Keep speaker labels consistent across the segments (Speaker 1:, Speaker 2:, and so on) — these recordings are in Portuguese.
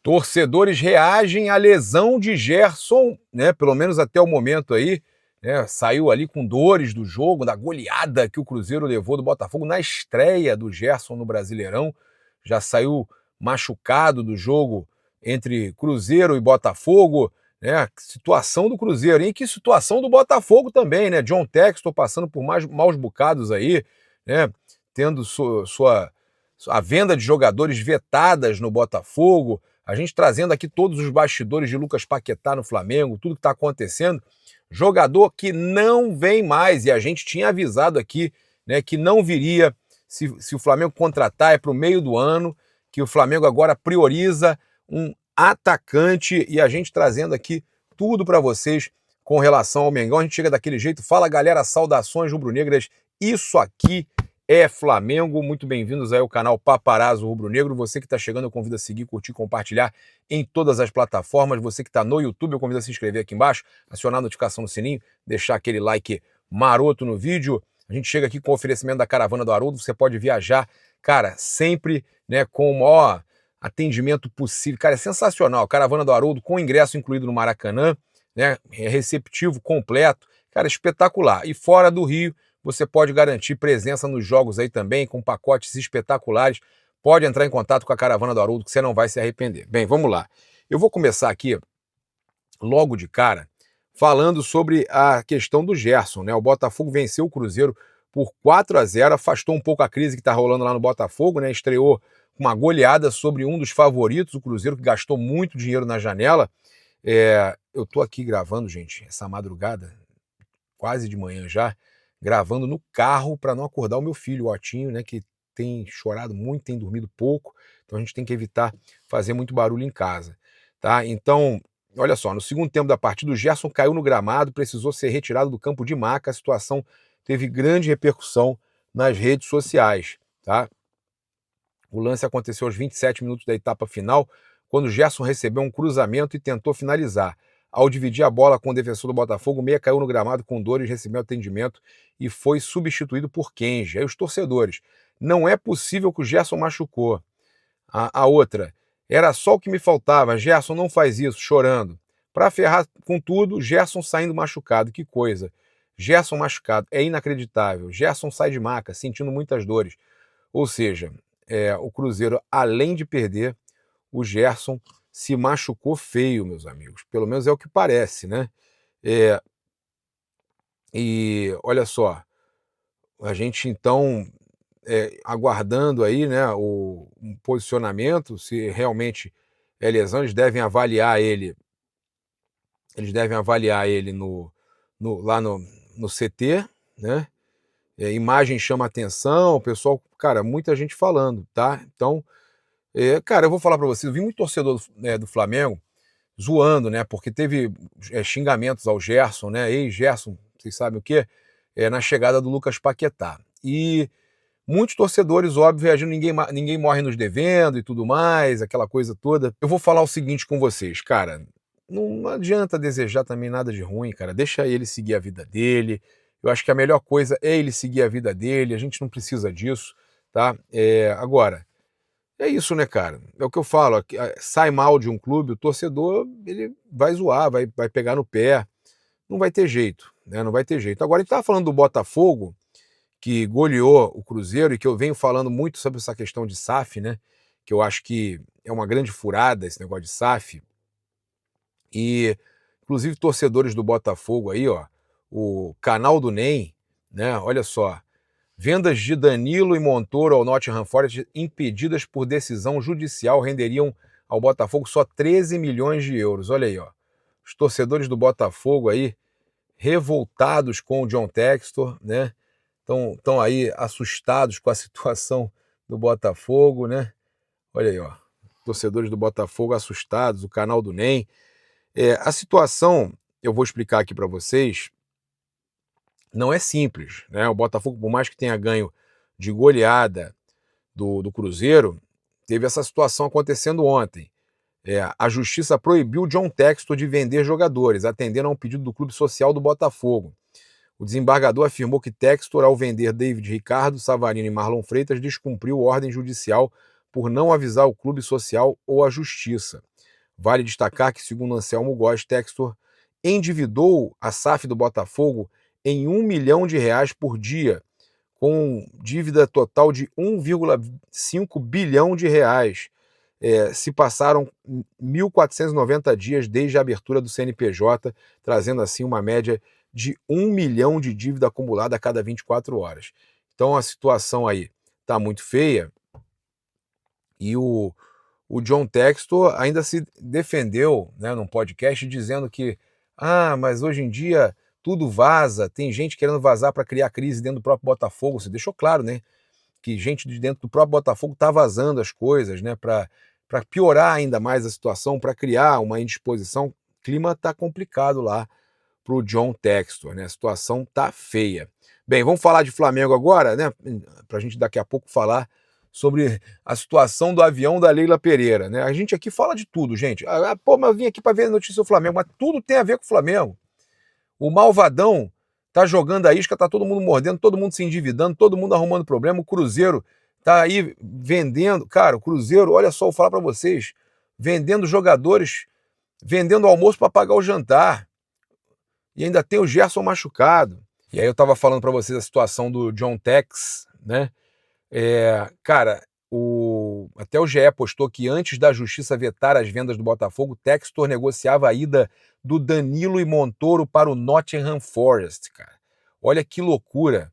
Speaker 1: Torcedores reagem à lesão de Gerson, né? Pelo menos até o momento aí, né? Saiu ali com dores do jogo, da goleada que o Cruzeiro levou do Botafogo na estreia do Gerson no Brasileirão. Já saiu machucado do jogo entre Cruzeiro e Botafogo, né? Situação do Cruzeiro, e que situação do Botafogo também, né? John Textor passando por maus bocados aí, né? Tendo a venda de jogadores vetadas no Botafogo. A gente trazendo aqui todos os bastidores de Lucas Paquetá no Flamengo, tudo que está acontecendo. Jogador que não vem mais, e a gente tinha avisado aqui, né, que não viria se o Flamengo contratar é para o meio do ano, que o Flamengo agora prioriza um atacante, e a gente trazendo aqui tudo para vocês com relação ao Mengão. A gente chega daquele jeito. Fala, galera, saudações rubro-negras. Isso aqui é Flamengo. Muito bem-vindos aí ao canal Paparazzo Rubro-Negro. Você que está chegando, eu convido a seguir, curtir, compartilhar em todas as plataformas. Você que está no YouTube, eu convido a se inscrever aqui embaixo, acionar a notificação no sininho, deixar aquele like maroto no vídeo. A gente chega aqui com o oferecimento da Caravana do Haroldo. Você pode viajar, cara, sempre, né, com o maior atendimento possível. Cara, é sensacional. Caravana do Haroldo com ingresso incluído no Maracanã, né, receptivo, completo. Cara, espetacular. E fora do Rio, você pode garantir presença nos jogos aí também, com pacotes espetaculares. Pode entrar em contato com a Caravana do Haroldo, que você não vai se arrepender. Bem, vamos lá. Eu vou começar aqui, logo de cara, falando sobre a questão do Gerson, né? O Botafogo venceu o Cruzeiro por 4-0, afastou um pouco a crise que está rolando lá no Botafogo, né? Estreou com uma goleada sobre um dos favoritos, o Cruzeiro, que gastou muito dinheiro na janela. Eu tô aqui gravando, gente, essa madrugada, quase de manhã já, gravando no carro para não acordar o meu filho, o Otinho, né, que tem chorado muito, tem dormido pouco, então a gente tem que evitar fazer muito barulho em casa, tá? Então, olha só, no segundo tempo da partida, o Gerson caiu no gramado, precisou ser retirado do campo de maca, a situação teve grande repercussão nas redes sociais, tá? O lance aconteceu aos 27 minutos da etapa final, quando o Gerson recebeu um cruzamento e tentou finalizar. Ao dividir a bola com o defensor do Botafogo, o meia caiu no gramado com dores, recebeu atendimento e foi substituído por Kenji. Aí os torcedores, não é possível que o Gerson machucou. A outra, era só o que me faltava, Gerson não faz isso, chorando. Para ferrar com tudo, Gerson saindo machucado, que coisa. Gerson machucado, é inacreditável. Gerson sai de maca, sentindo muitas dores. Ou seja, o Cruzeiro, além de perder, o Gerson se machucou feio, meus amigos. Pelo menos é o que parece, né? E olha só, a gente então aguardando aí, né, um posicionamento, se realmente é lesão, eles devem avaliar ele lá no CT, né? Imagem chama atenção, o pessoal, cara, muita gente falando, tá? Então, cara, eu vou falar para vocês, eu vi muito torcedor do Flamengo zoando, né? Porque teve xingamentos ao Gerson, né? Ei, Gerson, vocês sabem o quê? Na chegada do Lucas Paquetá. E muitos torcedores, óbvio, reagindo, ninguém morre nos devendo e tudo mais, aquela coisa toda. Eu vou falar o seguinte com vocês, cara, não adianta desejar também nada de ruim, cara. Deixa ele seguir a vida dele. Eu acho que a melhor coisa é ele seguir a vida dele, a gente não precisa disso, tá? Agora, é isso, né, cara? É o que eu falo, sai mal de um clube, o torcedor, ele vai zoar, vai pegar no pé, não vai ter jeito, né? Não vai ter jeito. Agora, a gente tava falando do Botafogo, que goleou o Cruzeiro, e que eu venho falando muito sobre essa questão de SAF, né? Que eu acho que é uma grande furada esse negócio de SAF. E, inclusive, torcedores do Botafogo aí, ó, o canal do NEM, né? Olha só, vendas de Danilo e Montoro ao Nottingham Forest impedidas por decisão judicial renderiam ao Botafogo só 13 milhões de euros. Olha aí, ó. Os torcedores do Botafogo aí, revoltados com o John Textor, né? Estão aí assustados com a situação do Botafogo, né? Olha aí, ó. Torcedores do Botafogo assustados, o canal do NEM. A situação, eu vou explicar aqui para vocês, não é simples, né? O Botafogo, por mais que tenha ganho de goleada do Cruzeiro, teve essa situação acontecendo ontem. A justiça proibiu John Textor de vender jogadores, atendendo a um pedido do Clube Social do Botafogo. O desembargador afirmou que Textor, ao vender David Ricardo, Savarino e Marlon Freitas, descumpriu ordem judicial por não avisar o Clube Social ou a Justiça. Vale destacar que, segundo Anselmo Góes, Textor endividou a SAF do Botafogo em R$ 1 milhão por dia, com dívida total de 1,5 bilhão de reais. Se passaram 1.490 dias desde a abertura do CNPJ, trazendo assim uma média de 1 milhão de dívida acumulada a cada 24 horas. Então a situação aí está muito feia e o John Textor ainda se defendeu, né, num podcast dizendo que mas hoje em dia tudo vaza, tem gente querendo vazar para criar crise dentro do próprio Botafogo. Você deixou claro, né, que gente de dentro do próprio Botafogo está vazando as coisas, né, para piorar ainda mais a situação, para criar uma indisposição. O clima está complicado lá para o John Textor, né? A situação tá feia. Bem, vamos falar de Flamengo agora, né? Para a gente daqui a pouco falar sobre a situação do avião da Leila Pereira, né? A gente aqui fala de tudo, gente. Mas eu vim aqui para ver a notícia do Flamengo, mas tudo tem a ver com o Flamengo. O malvadão tá jogando a isca, tá todo mundo mordendo, todo mundo se endividando, todo mundo arrumando problema. O Cruzeiro tá aí vendendo. Cara, o Cruzeiro, olha só, vou falar para vocês, vendendo jogadores, vendendo almoço para pagar o jantar. E ainda tem o Gerson machucado. E aí eu tava falando para vocês a situação do John Tex, né? Cara, até o GE postou que antes da justiça vetar as vendas do Botafogo, Textor negociava a ida do Danilo e Montoro para o Nottingham Forest, cara. Olha que loucura.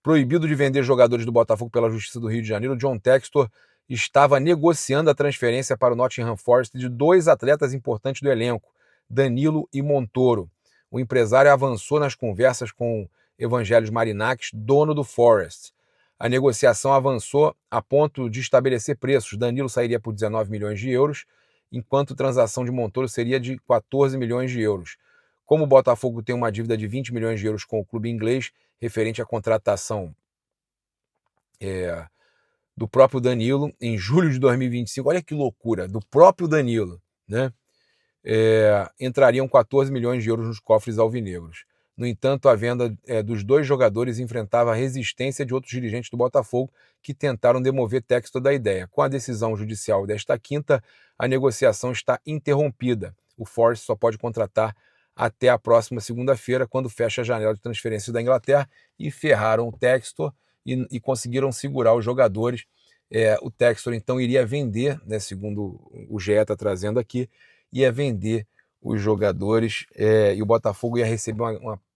Speaker 1: Proibido de vender jogadores do Botafogo pela Justiça do Rio de Janeiro, John Textor estava negociando a transferência para o Nottingham Forest de 2 atletas importantes do elenco, Danilo e Montoro. O empresário avançou nas conversas com Evangelos Marinakis, dono do Forest. A negociação avançou a ponto de estabelecer preços. Danilo sairia por 19 milhões de euros, enquanto a transação de Montoro seria de 14 milhões de euros. Como o Botafogo tem uma dívida de 20 milhões de euros com o clube inglês, referente à contratação do próprio Danilo, em julho de 2025, olha que loucura, do próprio Danilo, né? Entrariam 14 milhões de euros nos cofres alvinegros. No entanto, a venda dos 2 jogadores enfrentava a resistência de outros dirigentes do Botafogo que tentaram demover Textor da ideia. Com a decisão judicial desta quinta, a negociação está interrompida. O Forest só pode contratar até a próxima segunda-feira, quando fecha a janela de transferência da Inglaterra, e ferraram o Textor e conseguiram segurar os jogadores. O Textor então iria vender, né, segundo o GE está trazendo aqui, ia vender os jogadores e o Botafogo ia receber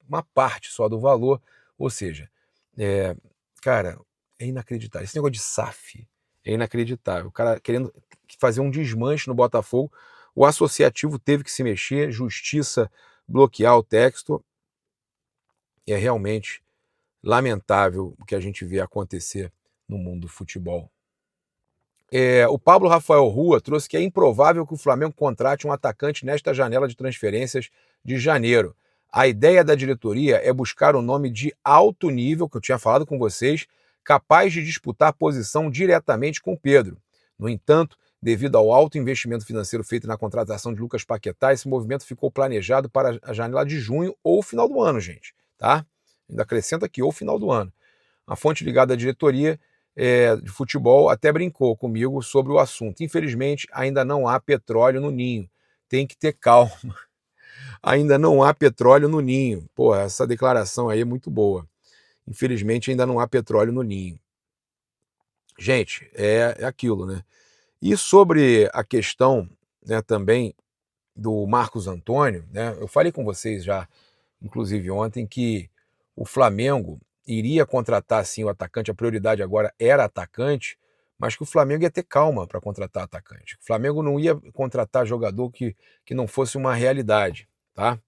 Speaker 1: uma parte só do valor. Ou seja, cara, é inacreditável. Esse negócio de SAF é inacreditável. O cara querendo fazer um desmanche no Botafogo, o associativo teve que se mexer, justiça bloquear o Textor. É realmente lamentável o que a gente vê acontecer no mundo do futebol. O Pablo Rafael Rua trouxe que é improvável que o Flamengo contrate um atacante nesta janela de transferências de janeiro. A ideia da diretoria é buscar um nome de alto nível, que eu tinha falado com vocês, capaz de disputar posição diretamente com o Pedro. No entanto, devido ao alto investimento financeiro feito na contratação de Lucas Paquetá, esse movimento ficou planejado para a janela de junho ou final do ano, gente, tá? Ainda acrescenta aqui, ou final do ano. A fonte ligada à diretoria de futebol até brincou comigo sobre o assunto. Infelizmente, ainda não há petróleo no ninho. Tem que ter calma. Ainda não há petróleo no ninho. Pô, essa declaração aí é muito boa. Infelizmente, ainda não há petróleo no ninho. Gente, é aquilo, né? E sobre a questão, né, também do Marcos Antônio, né? Eu falei com vocês já, inclusive ontem, que o Flamengo iria contratar sim o atacante, a prioridade agora era atacante, mas que o Flamengo ia ter calma para contratar atacante. O Flamengo não ia contratar jogador que não fosse uma realidade, tá?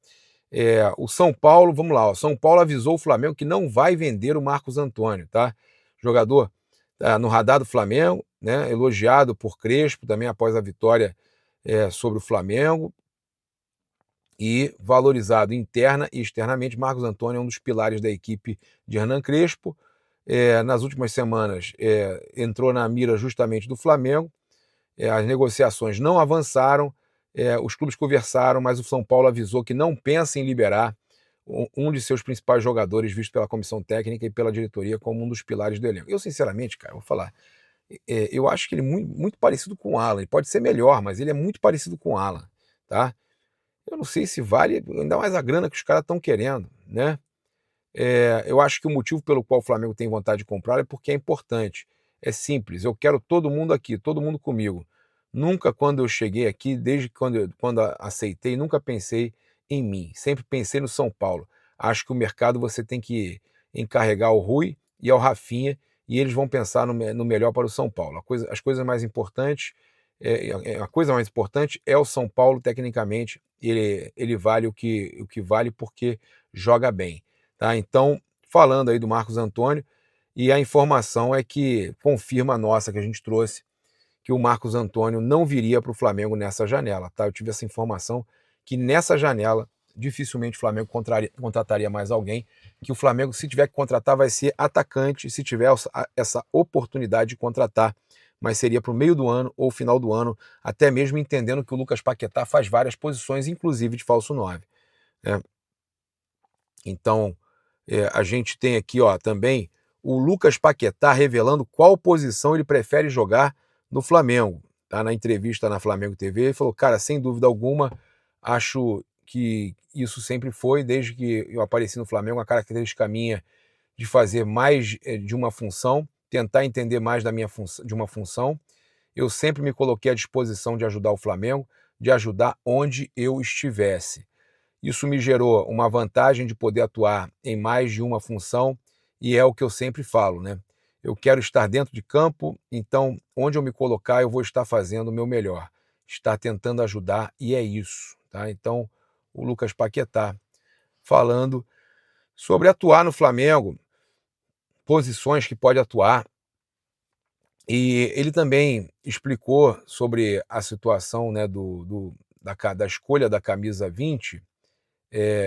Speaker 1: O São Paulo, vamos lá, o São Paulo avisou o Flamengo que não vai vender o Marcos Antônio, tá? Jogador no radar do Flamengo, né? Elogiado por Crespo também após a vitória sobre o Flamengo, e valorizado interna e externamente. Marcos Antônio é um dos pilares da equipe de Hernan Crespo. Nas últimas semanas entrou na mira justamente do Flamengo. As negociações não avançaram, os clubes conversaram, mas o São Paulo avisou que não pensa em liberar um de seus principais jogadores, visto pela comissão técnica e pela diretoria como um dos pilares do elenco. Eu, sinceramente, cara, vou falar, eu acho que ele é muito parecido com o Alan. Ele pode ser melhor, mas ele é muito parecido com o Alan, tá? Eu não sei se vale, ainda mais a grana que os caras estão querendo, né? Eu acho que o motivo pelo qual o Flamengo tem vontade de comprar é porque é importante. É simples, eu quero todo mundo aqui, todo mundo comigo. Nunca, quando eu cheguei aqui, desde quando aceitei, nunca pensei em mim. Sempre pensei no São Paulo. Acho que o mercado você tem que encarregar ao Rui e ao Rafinha, e eles vão pensar no melhor para o São Paulo. As coisas mais importantes, a coisa mais importante é o São Paulo, tecnicamente. Ele vale o que vale porque joga bem. Tá? Então, falando aí do Marcos Antônio, e a informação é que confirma a nossa que a gente trouxe, que o Marcos Antônio não viria para o Flamengo nessa janela. Tá? Eu tive essa informação que nessa janela dificilmente o Flamengo contrataria mais alguém, que o Flamengo, se tiver que contratar, vai ser atacante, se tiver essa oportunidade de contratar, mas seria para o meio do ano ou final do ano, até mesmo entendendo que o Lucas Paquetá faz várias posições, inclusive de falso 9. Né? Então, a gente tem aqui também o Lucas Paquetá revelando qual posição ele prefere jogar no Flamengo. Tá? Na entrevista na Flamengo TV, ele falou, cara, sem dúvida alguma, acho que isso sempre foi, desde que eu apareci no Flamengo, uma característica minha de fazer mais de uma função, tentar entender mais de uma função. Eu sempre me coloquei à disposição de ajudar o Flamengo, de ajudar onde eu estivesse. Isso me gerou uma vantagem de poder atuar em mais de uma função e é o que eu sempre falo, né? Eu quero estar dentro de campo, então onde eu me colocar eu vou estar fazendo o meu melhor, estar tentando ajudar e é isso, tá? Então o Lucas Paquetá falando sobre atuar no Flamengo, posições que pode atuar, e ele também explicou sobre a situação, né, da escolha da camisa 20.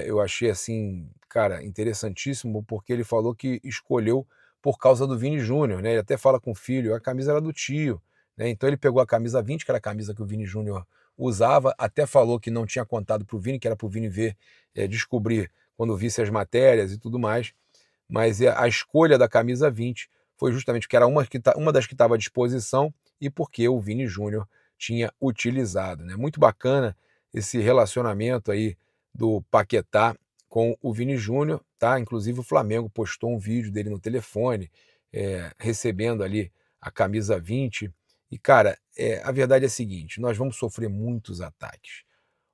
Speaker 1: Eu achei assim, cara, interessantíssimo, porque ele falou que escolheu por causa do Vini Júnior, né? Ele até fala com o filho, a camisa era do tio, né? Então ele pegou a camisa 20, que era a camisa que o Vini Júnior usava, até falou que não tinha contado pro Vini, que era pro Vini ver, descobrir quando visse as matérias e tudo mais, mas a escolha da camisa 20 foi justamente porque era uma das que estava à disposição e porque o Vini Júnior tinha utilizado, né? Muito bacana esse relacionamento aí do Paquetá com o Vini Júnior, tá? Inclusive o Flamengo postou um vídeo dele no telefone, recebendo ali a camisa 20. E, cara, a verdade é a seguinte: nós vamos sofrer muitos ataques.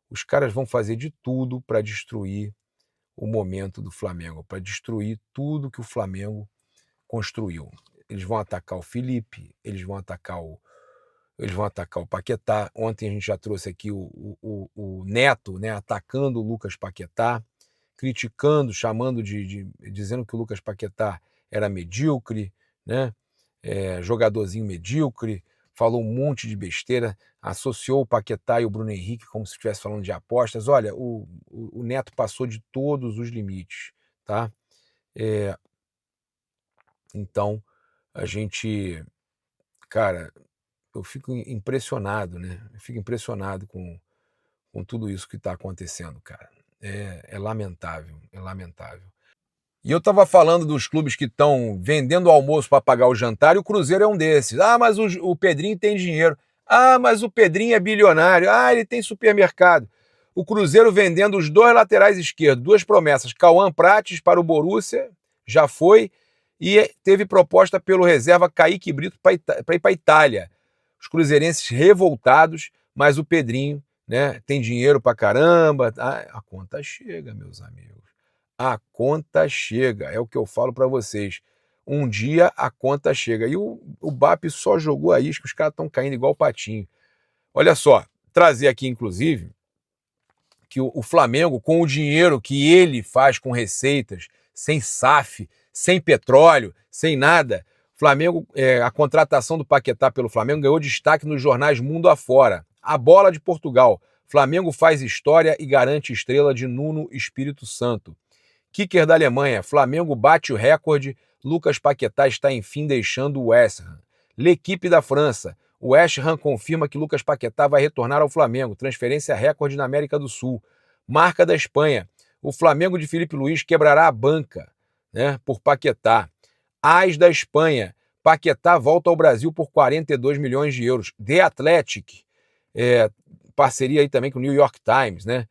Speaker 1: Os caras vão fazer de tudo para destruir o momento do Flamengo, para destruir tudo que o Flamengo construiu. Eles vão atacar o Felipe, eles vão atacar o Paquetá. Ontem a gente já trouxe aqui o Neto, né, atacando o Lucas Paquetá, criticando, dizendo que o Lucas Paquetá era medíocre, né, jogadorzinho medíocre, falou um monte de besteira, associou o Paquetá e o Bruno Henrique como se estivesse falando de apostas. Olha, o Neto passou de todos os limites, tá? Então, a gente, cara, eu fico impressionado, né? Eu fico impressionado com tudo isso que está acontecendo, cara. É lamentável, é lamentável. E eu estava falando dos clubes que estão vendendo almoço para pagar o jantar e o Cruzeiro é um desses. Ah, mas o Pedrinho tem dinheiro. Ah, mas o Pedrinho é bilionário. Ah, ele tem supermercado. O Cruzeiro vendendo os dois laterais esquerdos, duas promessas. Cauã Prates para o Borussia, já foi. E teve proposta pelo reserva Kaique Brito para ir para a Itália. Os cruzeirenses revoltados, mas o Pedrinho, né, tem dinheiro para caramba. A conta chega, meus amigos. A conta chega, é o que eu falo para vocês. Um dia a conta chega. E o BAP só jogou a isca, os caras estão caindo igual patinho. Olha só, trazer aqui, inclusive, que o Flamengo, com o dinheiro que ele faz com receitas, sem SAF, sem petróleo, sem nada, Flamengo, a contratação do Paquetá pelo Flamengo ganhou destaque nos jornais mundo afora. A bola de Portugal. Flamengo faz história e garante estrela de Nuno Espírito Santo. Kicker da Alemanha, Flamengo bate o recorde, Lucas Paquetá está enfim deixando o West Ham. L'Equipe da França, o West Ham confirma que Lucas Paquetá vai retornar ao Flamengo, transferência recorde na América do Sul. Marca da Espanha, o Flamengo de Filipe Luís quebrará a banca, né, por Paquetá. AS da Espanha, Paquetá volta ao Brasil por 42 milhões de euros. The Athletic, parceria aí também com o New York Times, né?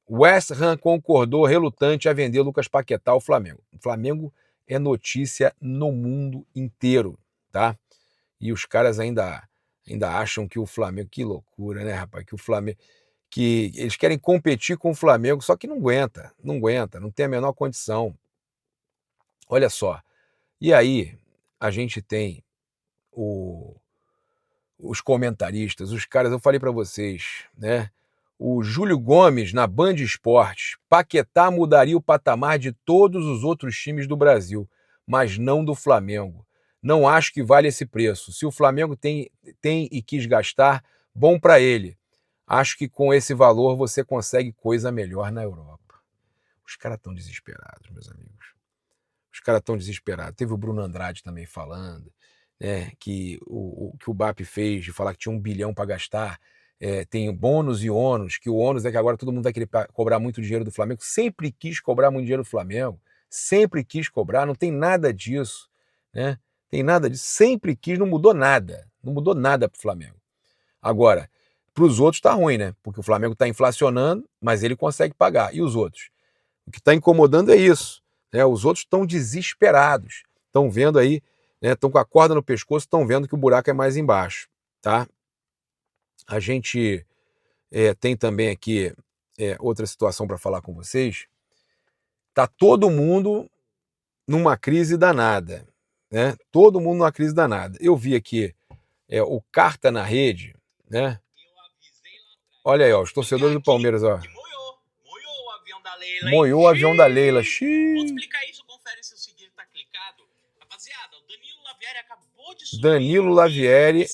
Speaker 1: West Ham concordou relutante a vender Lucas Paquetá ao Flamengo. O Flamengo é notícia no mundo inteiro, tá? E os caras ainda acham que o Flamengo... Que loucura, né, rapaz? Que o Flamengo... Que eles querem competir com o Flamengo, só que não aguenta, não tem a menor condição. Olha só. E aí, a gente tem os comentaristas, os caras, eu falei para vocês, né? O Júlio Gomes, na Band Esportes, Paquetá mudaria o patamar de todos os outros times do Brasil, mas não do Flamengo. Não acho que vale esse preço. Se o Flamengo tem e quis gastar, bom para ele. Acho que com esse valor você consegue coisa melhor na Europa. Os caras estão desesperados, meus amigos. Os caras estão desesperados. Teve o Bruno Andrade também falando, né, que o BAP fez de falar que tinha 1 bilhão para gastar. Tem bônus e ônus, que o ônus é que agora todo mundo vai querer cobrar muito dinheiro do Flamengo. Sempre quis cobrar muito dinheiro do Flamengo. Sempre quis cobrar, não tem nada disso, né? Tem nada disso. Sempre quis, não mudou nada. Não mudou nada pro Flamengo. Agora, para os outros tá ruim, né? Porque o Flamengo tá inflacionando, mas ele consegue pagar. E os outros? O que está incomodando é isso, né? Os outros estão desesperados. Estão vendo aí, né? Estão com a corda no pescoço, estão vendo que o buraco é mais embaixo, tá? A gente tem também aqui outra situação para falar com vocês. Tá todo mundo numa crise danada, né? Todo mundo numa crise danada. Eu vi aqui o Carta na Rede, né? Olha aí, ó, os torcedores do Palmeiras, ó.
Speaker 2: Moiou o avião da Leila.
Speaker 1: Moiou o avião da Leila.
Speaker 2: Vou explicar isso, confere se o seguir tá clicado. Rapaziada, o Danilo Lavieri acabou de subir.
Speaker 1: Danilo Lavieri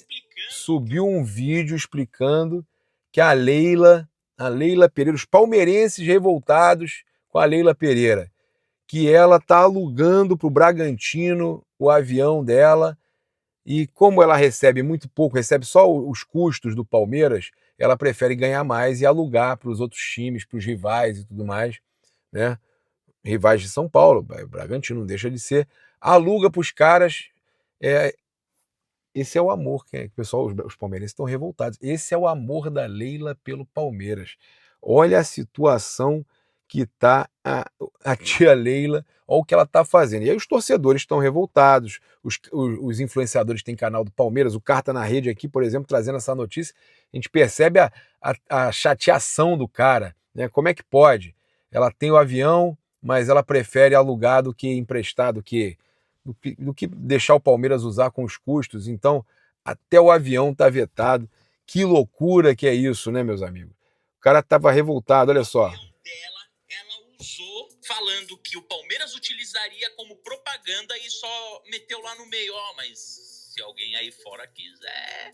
Speaker 1: subiu um vídeo explicando que a Leila Pereira, os palmeirenses revoltados com a Leila Pereira, que ela tá alugando pro Bragantino o avião dela, e como ela recebe muito pouco, recebe só os custos do Palmeiras, ela prefere ganhar mais e alugar para os outros times, para os rivais e tudo mais, né? Rivais de São Paulo, o Bragantino não deixa de ser, aluga para os caras. Esse é o amor que o pessoal, os palmeirenses estão revoltados. Esse é o amor da Leila pelo Palmeiras. Olha a situação que tá a tia Leila, olha o que ela tá fazendo. E aí os torcedores estão revoltados, os influenciadores têm canal do Palmeiras, o Carta na Rede aqui, por exemplo, trazendo essa notícia, a gente percebe a chateação do cara, né? Como é que pode? Ela tem o avião, mas ela prefere alugar do que emprestar, do que deixar o Palmeiras usar com os custos. Então, até o avião tá vetado. Que loucura que é isso, né, meus amigos? O cara tava revoltado, olha só.
Speaker 2: Ela usou falando que o Palmeiras utilizaria como propaganda e só meteu lá no meio, mas se alguém aí fora quiser,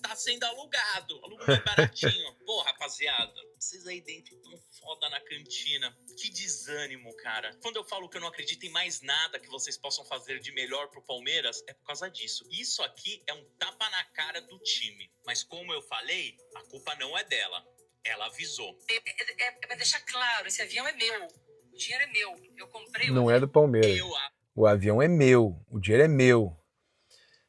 Speaker 2: tá sendo alugado. Aluga mais baratinho. Pô, rapaziada, vocês aí dentro tão foda na cantina. Que desânimo, cara. Quando eu falo que eu não acredito em mais nada que vocês possam fazer de melhor pro Palmeiras, é por causa disso. Isso aqui é um tapa na cara do time. Mas como eu falei, a culpa não é dela. Ela avisou.
Speaker 3: Pra deixar claro, esse avião é meu. O dinheiro é meu. Eu comprei o
Speaker 1: Não
Speaker 3: avião.
Speaker 1: é do Palmeiras. O avião é meu. O dinheiro é meu.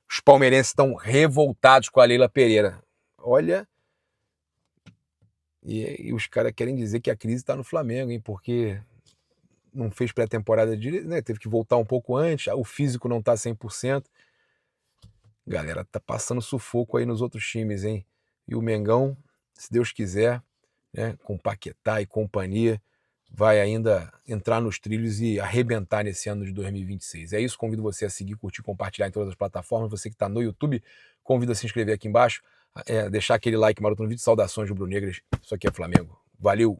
Speaker 1: Os palmeirenses estão revoltados com a Leila Pereira. Olha. E os caras querem dizer que a crise está no Flamengo, hein? Porque não fez pré-temporada direito, né? Teve que voltar um pouco antes. O físico não tá 100%. Galera, tá passando sufoco aí nos outros times, hein? E o Mengão, se Deus quiser, né, com Paquetá e companhia, vai ainda entrar nos trilhos e arrebentar nesse ano de 2026. É isso, convido você a seguir, curtir, compartilhar em todas as plataformas. Você que está no YouTube, convido a se inscrever aqui embaixo, deixar aquele like maroto no vídeo. Saudações rubro-negras, isso aqui é Flamengo. Valeu!